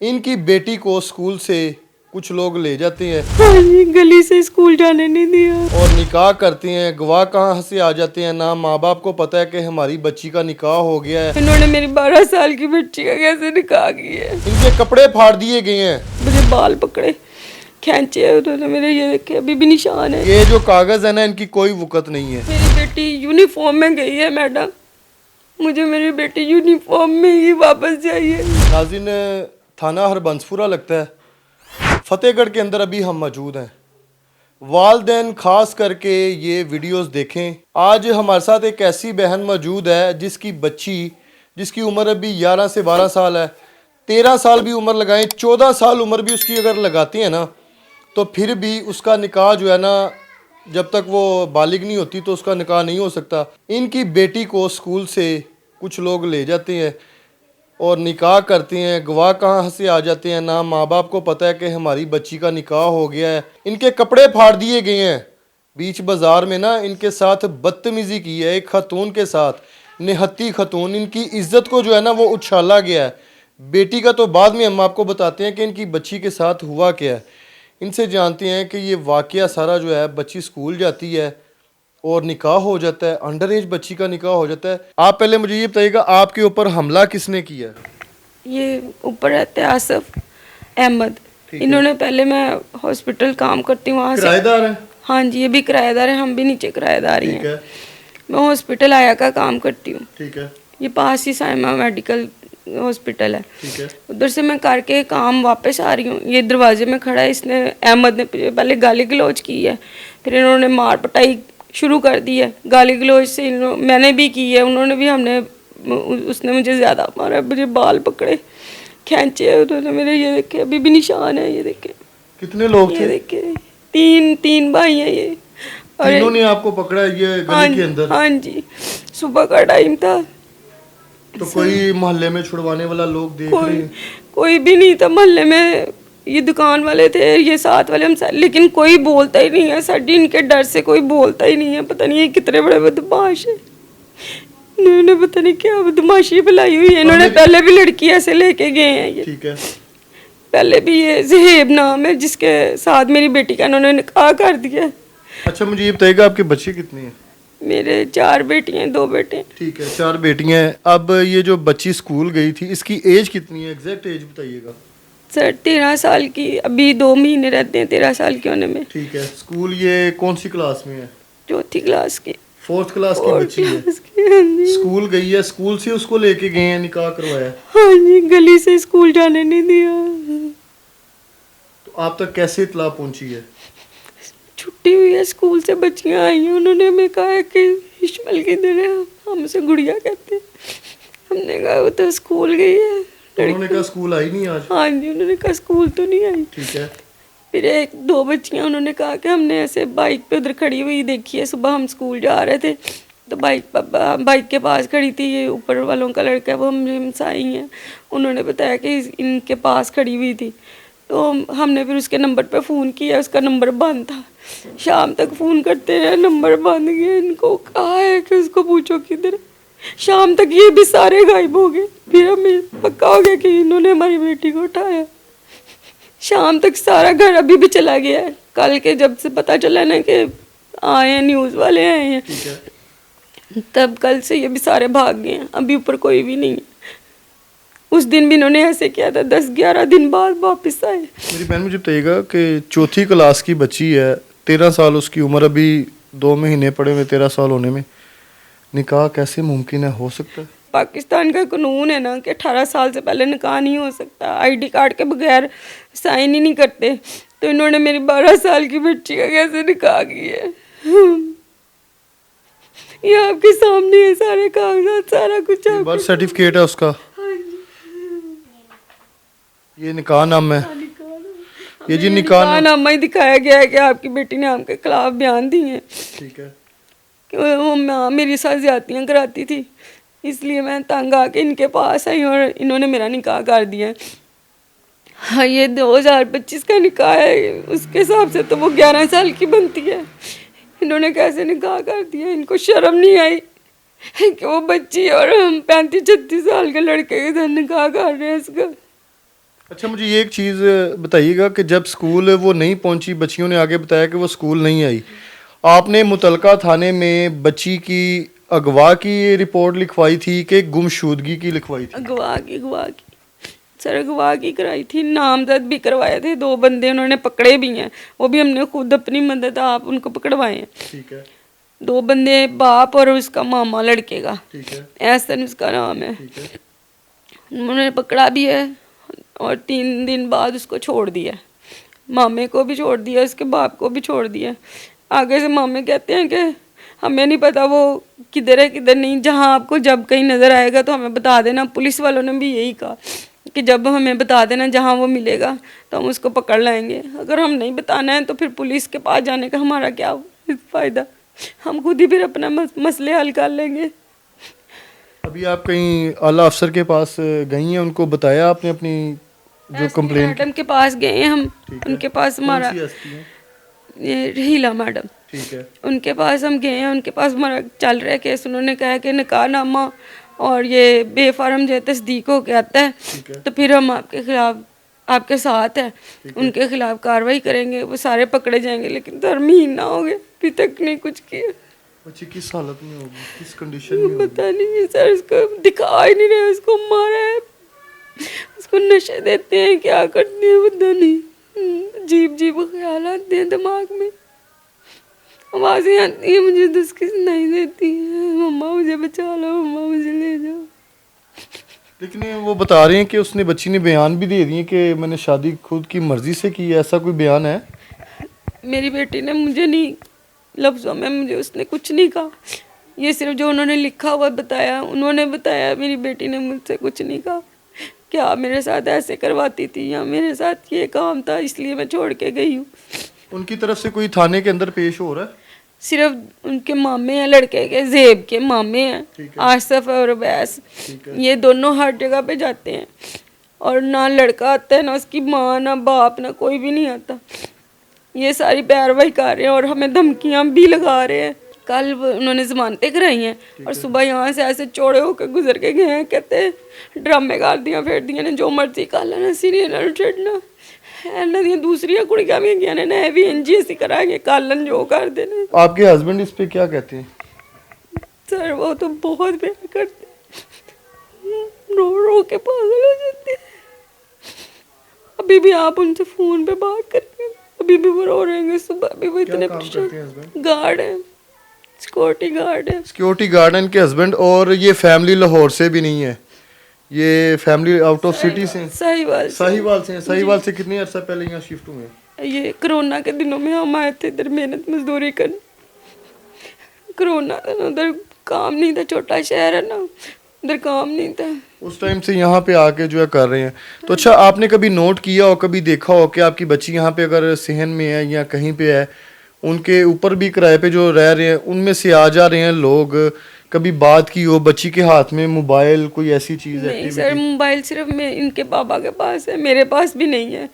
इनकी बेटी को स्कूल से कुछ लोग ले जाते हैं हाँ जी, गली से स्कूल जाने नहीं दिया। और निकाह करते हैं। गवाह कहाँ से आ जाते हैं, ना माँ बाप को पता है कि हमारी बच्ची का निकाह हो गया है। इन्होंने मेरी 12 साल की बच्ची का कैसे निकाह किया है। इनके कपड़े फाड़ दिए गए हैं, मुझे बाल पकड़े खींचे उन्होंने मेरे, ये देखे अभी भी निशान है। ये जो कागज है ना, इनकी कोई वक़्त नहीं है। मेरी बेटी यूनिफॉर्म में गई है मैडम, मुझे मेरी बेटी यूनिफॉर्म में ही वापस चाहिए। नाज़रीन, थाना हरबंसपुरा लगता है, फतेहगढ़ के अंदर अभी हम मौजूद हैं। वालदैन खास करके ये वीडियोस देखें। आज हमारे साथ एक ऐसी बहन मौजूद है जिसकी बच्ची, जिसकी उम्र अभी 11 से 12 साल है, 13 साल भी उम्र लगाएं, 14 साल उम्र भी उसकी अगर लगाती है ना, तो फिर भी उसका निकाह जो है ना, जब तक वो बालिग नहीं होती तो उसका निकाह नहीं हो सकता। इनकी बेटी को स्कूल से कुछ लोग ले जाते हैं और निकाह करते हैं। गवाह कहाँ से आ जाते हैं, ना माँ बाप को पता है कि हमारी बच्ची का निकाह हो गया है। इनके कपड़े फाड़ दिए गए हैं। बीच बाज़ार में ना इनके साथ बदतमीज़ी की है, एक खतून के साथ, निहत्ती खतून। इनकी इज्जत को जो है ना वो उछाला गया है। बेटी का तो बाद में हम आपको बताते हैं कि इनकी बच्ची के साथ हुआ क्या है। इनसे जानते हैं कि ये वाक़या सारा जो है, बच्ची स्कूल जाती है और निकाह हो जाता है, अंडर एज बच्ची का निकाह हो जाता है। आप पहले मुझे ये बताइएगा, आपके ऊपर हमला किसने किया? ये ऊपर रहते हैं आसिफ अहमद, इन्होंने पहले, मैं हॉस्पिटल काम करती हूँ वहाँ से। किराएदार है? हाँ जी, ये भी किराएदार है, हम भी नीचे किराएदार ही ठीक हैं। है, मैं हॉस्पिटल आया का काम करती हूँ, ठीक है, ये पास ही साइमा मेडिकल हॉस्पिटल है। ठीक है। उधर से मैं करके काम वापस आ रही हूँ, ये दरवाजे में खड़ा है, इसने अहमद ने पहले गाली गलौज की है, फिर इन्होंने मार पटाई शुरू कर दी है। गाली गलौज से मैंने भी की है, उन्होंने भी, हमने, उसने मुझे ज़्यादा मारा, मुझे बाल पकड़े खींचे उन्होंने मेरे, ये देखे अभी भी निशान है, ये देखे। कितने लोग ये थे? देखे तीन भाई हैं ये। और तीनों ने आपको पकड़ा ये गली के अंदर? हाँ जी, सुबह का टाइम था। तो कोई मोहल्ले में छुड़वाने वाला लोग देख रहे हैं? कोई भी नहीं था मोहल्ले में, ये दुकान वाले थे, ये साथ वाले हम, लेकिन कोई बोलता ही नहीं है सर जी, इनके डर से कोई बोलता ही नहीं है। पता नहीं ये कितने बड़े बदमाश है, इन्होंने पता नहीं क्या बदमाशी फैलाई हुई है। इन्होंने पहले भी लड़की ऐसे लेके गए हैं ये। ठीक है। पहले भी ये ज़हेब नाम है जिसके साथ मेरी बेटी का इन्होंने निकाह कर दिया। अच्छा, मुझे ये बताइएगा, आपके बच्चे कितने हैं? मेरे 4 बेटियां 2 बेटे। ठीक है, 4 बेटियां हैं। अब ये जो बच्ची स्कूल गई थी, इसकी एज कितनी है? एग्जैक्ट एज बताइएगा। सर 13 साल की, अभी 2 महीने रहते हैं 13 साल के होने में। ठीक है। स्कूल ये कौन सी क्लास में है? 4थी क्लास की। 4th क्लास की बच्ची है। हाँ जी। स्कूल गई है, स्कूल से उसको लेके गए हैं, निकाह करवाया? हाँ जी, गली से स्कूल जाने नहीं दिया। तो आप तक कैसे इत्तला पहुंची है? छुट्टी हुई है, स्कूल से बच्चियां आई हैं, उन्होंने हमें कहा है कि इश्मल किधर है, हम उसे गुड़िया कहते हैं। हमने कहा वो तो स्कूल गई है। उन्होंने कहा स्कूल आई नहीं आज? हाँ जी, उन्होंने कहा स्कूल तो नहीं आई। ठीक है। फिर 1-2 बच्चियां, उन्होंने कहा कि हमने ऐसे बाइक पे उधर खड़ी हुई देखी है, सुबह हम स्कूल जा रहे थे तो बाइक के पास खड़ी थी, ये ऊपर वालों का लड़का है, वो हमसाई हैं, उन्होंने बताया कि इनके पास खड़ी हुई थी। तो हमने फिर उसके नंबर पे फ़ोन किया, उसका नंबर बंद था। शाम तक फ़ोन करते हैं, नंबर बंद गया। इनको कहा है कि उसको पूछो किधर। शाम तक ये भी सारे गायब हो गए। फिर हमें पक्का हो गया कि इन्होंने हमारी बेटी को उठाया। शाम तक सारा घर अभी भी चला गया है। कल के जब से पता चला ना कि आए हैं, न्यूज़ वाले आए हैं, तब कल से ये भी सारे भाग गए हैं। अभी ऊपर कोई भी नहीं है। उस दिन भी इन्होंने ऐसे किया था, 10-11 दिन बाद वापस आए। मेरी बहन, मुझे बताइएगा कि 4th क्लास की बच्ची है, 13 साल उसकी उम्र, अभी 2 महीने पड़े हुए 13 साल होने में, निकाह कैसे मुमकिन है, हो सकता है? पाकिस्तान का कानून है ना कि 18 साल से पहले निकाह नहीं हो सकता, आईडी कार्ड के बगैर साइन ही नहीं करते। तो इन्होंने मेरी 12 साल की बच्ची का कैसे निकाह किया है? ये आपके सामने है, सारे कागजात, सारा कुछ। बर्थ सर्टिफिकेट है उसका, ये निकाह नाम है, ये जी निकाह नामा ही दिखाया गया है कि आपकी बेटी ने आपके खिलाफ बयान दिए हैं। ठीक है। कि वो मेरे साथ ज्यादतियाँ कराती थी, इसलिए मैं तंग आके इनके पास आई और इन्होंने मेरा निकाह कर दिया। हाँ, ये 2025 का निकाह है, उसके हिसाब से तो वो 11 साल की बनती है। इन्होंने कैसे निकाह कर दिया? इनको शर्म नहीं आई कि वो बच्ची और हम 35-36 साल के लड़के के साथ निकाह कर रहे हैं इसका। अच्छा, मुझे ये एक चीज़ बताइएगा कि जब स्कूल वो नहीं पहुंची, बच्चियों ने आगे बताया कि वो स्कूल नहीं आई, आपने मुतलका थाने में बच्ची की अगवा की रिपोर्ट लिखवाई थी कि गुमशुदगी की लिखवाई थी? अगवा की सर, अगवा की कराई थी, नामजद भी करवाए थे, 2 बंदे उन्होंने पकड़े भी हैं, वो भी हमने खुद अपनी मदद आप उनको पकड़वाए हैं। ठीक है, 2 बंदे, बाप और उसका मामा लड़के का, ठीक है, एहसन उसका नाम है। ठीक है। उन्होंने पकड़ा भी है और 3 दिन बाद उसको छोड़ दिया, मामे को भी छोड़ दिया, उसके बाप को भी छोड़ दिया। आगे से मामे कहते हैं कि हमें नहीं पता वो किधर है किधर नहीं, जहाँ आपको जब कहीं नज़र आएगा तो हमें बता देना। पुलिस वालों ने भी यही कहा कि जब हमें बता देना जहाँ वो मिलेगा तो हम उसको पकड़ लाएंगे। अगर हम नहीं बताना है तो फिर पुलिस के पास जाने का हमारा क्या फ़ायदा, हम खुद ही फिर अपना मसले हल कर लेंगे। अभी आप कहीं आला अफसर के पास गई हैं, उनको बताया आपने अपनी जो कंप्लेंट? मैडम के पास गए हैं हम, ठीक है। उनके पास कौन हमारा सी हस्ती हैं? ये हीला मैडम, ठीक है, उनके पास हम गए हैं, उनके पास हमारा चल रहा है केस। उन्होंने कहा कि निकाहनामा और ये बेफारम जो तस्दीक हो के आता है ठीक है, तो फिर हम आपके खिलाफ, आपके साथ है, उनके खिलाफ कार्रवाई करेंगे, वो सारे पकड़े जाएंगे। लेकिन 3 महीना हो गए, अभी तक नहीं कुछ किया। बच्ची किस हालत में होगी, किस कंडीशन में होगी? पता नहीं है सर, उसको दिखा ही नहीं रहे, उसको मारा है, उसको नशे देते हैं, क्या करते हैं पता नहीं। अजीब अजीब ख्याल आते हैं दिमाग में, आवाज़ें आती हैं मुझे तो उसकी सुनाई देती है, मम्मा मुझे बचा लो, मम्मा मुझे ले जाओ। लेकिन वो बता रहे हैं कि उसने, बच्ची ने बयान भी दे दिए कि मैंने शादी खुद की मर्जी से की है, ऐसा कोई बयान है? मेरी बेटी ने मुझे नहीं, लफ्ज़ों में मुझे उसने कुछ नहीं कहा, ये सिर्फ जो उन्होंने लिखा हुआ बताया, उन्होंने बताया। मेरी बेटी ने मुझसे कुछ नहीं कहा कि आप मेरे साथ ऐसे करवाती थी या मेरे साथ ये काम था इसलिए मैं छोड़ के गई हूँ। उनकी तरफ से कोई थाने के अंदर पेश हो रहा है? सिर्फ उनके मामे हैं, लड़के के ज़ेब के मामे हैं, ठीक है। आसफ और अवैस, ठीक है। ये दोनों हर जगह पे जाते हैं और ना लड़का आता है, ना उसकी माँ, ना बाप, ना कोई भी नहीं आता। ये सारी पैरवाई कर रहे हैं और हमें धमकियाँ भी लगा रहे हैं। कल उन्होंने ज़मानतें कराई हैं और सुबह यहाँ से ऐसे चौड़े होकर गुजर के गए हैं, कहते ड्रामे कर दिया फिर दिया ने जो मर्जी कर लेना, सीरियल नाल छड़ना। ਇਹਨਾਂ ਦੀਆਂ दूसरियां कुड़ियां भी गई ने भी इंज ही ਅਸੀਂ करांगे, कालन जो कर देने। आपके हस्बैंड इस पे क्या कहते हैं? सर वो तो बहुत प्यार करते हैं, रो रो के पागल हो जाते हैं। अभी भी आप उनसे फोन पे बात करते हैं, अभी भी वो रो रहे हैं। सुबह भी वो इतने परेशान, गार्ड है, सिक्योरिटी गार्ड है। सिक्योरिटी गार्ड है इनके हस्बैंड, और ये फैमिली लाहौर से भी नहीं है, ये फैमिली आउट ऑफ सिटी से हैं। साहिवाल साहिवाल से हैं। साहिवाल से कितने अर्सा पहले यहाँ शिफ्ट हुए हैं? ये कोरोना के दिनों में हम आए थे इधर मेहनत मजदूरी करने। कोरोना था ना, उधर काम नहीं था, छोटा शहर है ना, उधर काम नहीं था। उस टाइम से यहाँ पे आके जो है कर रहे हैं। तो अच्छा, आपने कभी नोट किया हो, कभी देखा हो कि आपकी बच्ची यहाँ पे अगर सहन में है या कहीं पे है, उनके ऊपर भी किराए पे जो रह रहे हैं उनमें से आ जा रहे हैं लोग, कभी बात की हो, बच्ची के हाथ में मोबाइल कोई ऐसी चीज़ नहीं एक्टिविटी? सर, मोबाइल सिर्फ इनके पापा के पास है, मेरे पास भी नहीं है।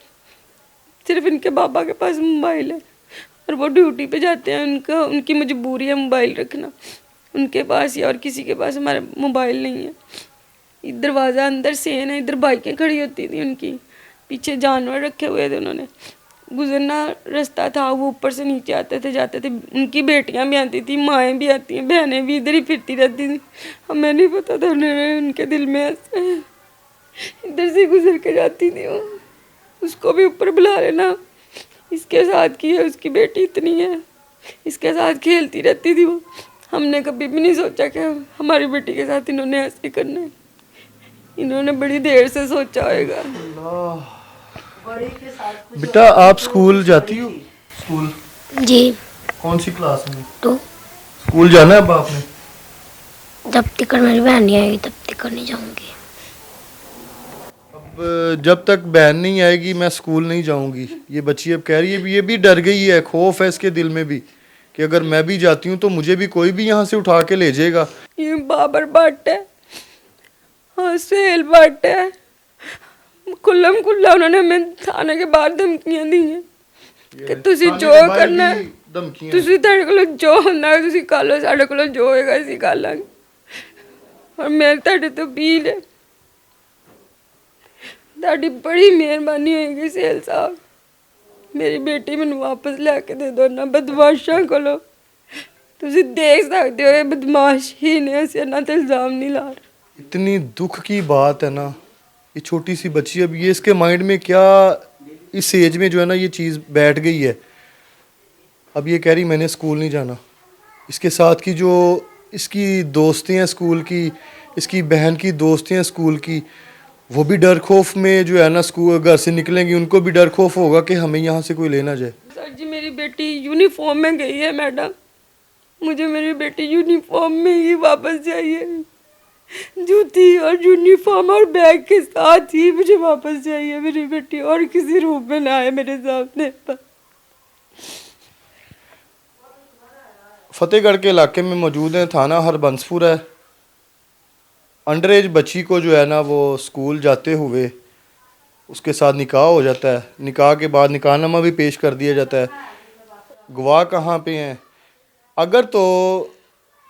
सिर्फ इनके पापा के पास मोबाइल है और वो ड्यूटी पे जाते हैं, उनकी मजबूरी है मोबाइल रखना उनके पास ही, और किसी के पास हमारा मोबाइल नहीं है। दरवाज़ा अंदर से है ना, इधर बाइकें खड़ी होती थी उनकी, पीछे जानवर रखे हुए थे, उन्होंने गुजरना रास्ता था, वो ऊपर से नीचे आते थे जाते थे। उनकी बेटियां भी आती थी, माएँ भी आती हैं, बहनें भी इधर ही फिरती रहती थी। हमें नहीं पता था उनके दिल में ऐसा है, इधर से गुजर के जाती थी वो। उसको भी ऊपर बुला लेना, इसके साथ की है, उसकी बेटी इतनी है, इसके साथ खेलती रहती थी वो। हमने कभी भी नहीं सोचा कि हमारी बेटी के साथ इन्होंने ऐसे करना है। इन्होंने बड़ी देर से सोचा होगा। बेटा आप स्कूल जाती हो? स्कूल जी कौन सी क्लास में? तो स्कूल जाना है अब आपने? जब तक मेरी बहन नहीं आएगी तब तक नहीं जाऊंगी। अब जब तक बहन नहीं आएगी मैं स्कूल नहीं जाऊंगी, ये बच्ची अब कह रही है। ये भी डर गई है, खौफ है इसके दिल में भी कि अगर मैं भी जाती हूँ तो मुझे भी कोई भी यहाँ से उठा के ले जाएगा। ये बाबर भट्ट है, हाँ सुहेल भट्ट है, खुल्लम खुल्ला उन्होंने हमें थाने के बाहर धमकियां दी हैं कि ਤੁਸੀਂ ਜੋ ਕਰਨਾ ਹੈ, ਤੁਸੀਂ ਤੁਹਾਡੇ ਕੋਲ ਜੋ ਹੁੰਦਾ ਤੁਸੀਂ ਕਰ ਲਓ, ਸਾਡੇ ਕੋਲ ਜੋ ਹੋਏਗਾ ਅਸੀਂ ਕਰ ਲਾਂਗੇ। और मेरे ਤੁਹਾਡੇ ਤੋਂ अपील है, ਤੁਹਾਡੀ ਬੜੀ ਮਿਹਰਬਾਨੀ ਹੋਏਗੀ ਸੇਲ ਸਾਹਿਬ, ਮੇਰੀ ਬੇਟੀ ਮੈਨੂੰ ਵਾਪਸ ਲੈ ਕੇ ਦੇ ਦਿਓ ਨਾ ਬਦਮਾਸ਼ਾਂ ਕੋਲੋਂ। ਤੁਸੀਂ ਦੇਖ ਸਕਦੇ ਹੋ ਇਹ बदमाश ही ने, ऐसे ਇਹਨਾਂ ਤੇ इल्ज़ाम नहीं ला रहे। इतनी दुख की बात है ना, ये छोटी सी बच्ची, अब ये इसके माइंड में क्या इस एज में जो है ना ये चीज़ बैठ गई है। अब ये कह रही मैंने स्कूल नहीं जाना। इसके साथ की जो इसकी दोस्ती हैं स्कूल की, इसकी बहन की दोस्ती हैं स्कूल की, वो भी डर खौफ में जो है ना स्कूल घर से निकलेंगी, उनको भी डर खौफ होगा कि हमें यहाँ से कोई लेना जाए। सर जी मेरी बेटी यूनिफॉर्म में गई है मैडम, मुझे मेरी बेटी यूनिफॉर्म में ही वापस चाहिए, जूती और यूनिफॉर्म और बैग के साथ ही मुझे वापस चाहिए मेरी बेटी, और किसी रूप में ना आए मेरे सामने पर। फतेहगढ़ के इलाके में मौजूद है, थाना हरबंसपुर है। अंडर एज बच्ची को जो है ना वो स्कूल जाते हुए उसके साथ निकाह हो जाता है। निकाह के बाद निकाहनामा भी पेश कर दिया जाता है। गवाह कहाँ पे हैं? अगर तो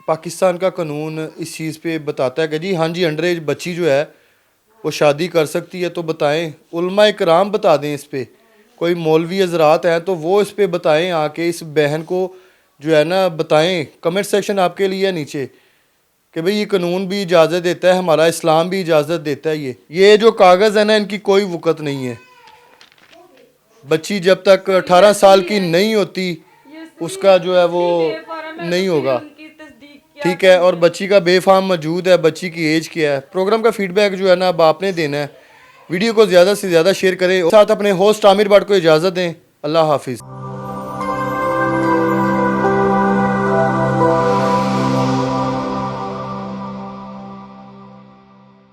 पाकिस्तान का कानून इस चीज़ पे बताता है कि जी हाँ जी अंडर एज बच्ची जो है वो शादी कर सकती है तो बताएं, उलमा इकराम बता दें इस पे, कोई मौलवी हजरात हैं तो वो इस पे बताएं, आके इस बहन को जो है ना बताएं। कमेंट सेक्शन आपके लिए है नीचे कि भाई ये कानून भी इजाज़त देता है, हमारा इस्लाम भी इजाज़त देता है। ये जो कागज़ है ना इनकी कोई वक़्त नहीं है। बच्ची जब तक 18 साल की नहीं होती उसका जो है वो नहीं होगा, ठीक है। और बच्ची का बेफाम मौजूद है, बच्ची की एज क्या है। प्रोग्राम का फीडबैक जो है ना अब आपने देना है। वीडियो को ज़्यादा से ज़्यादा शेयर करें, साथ अपने होस्ट आमिर भट्ट को इजाज़त दें। अल्लाह हाफिज़।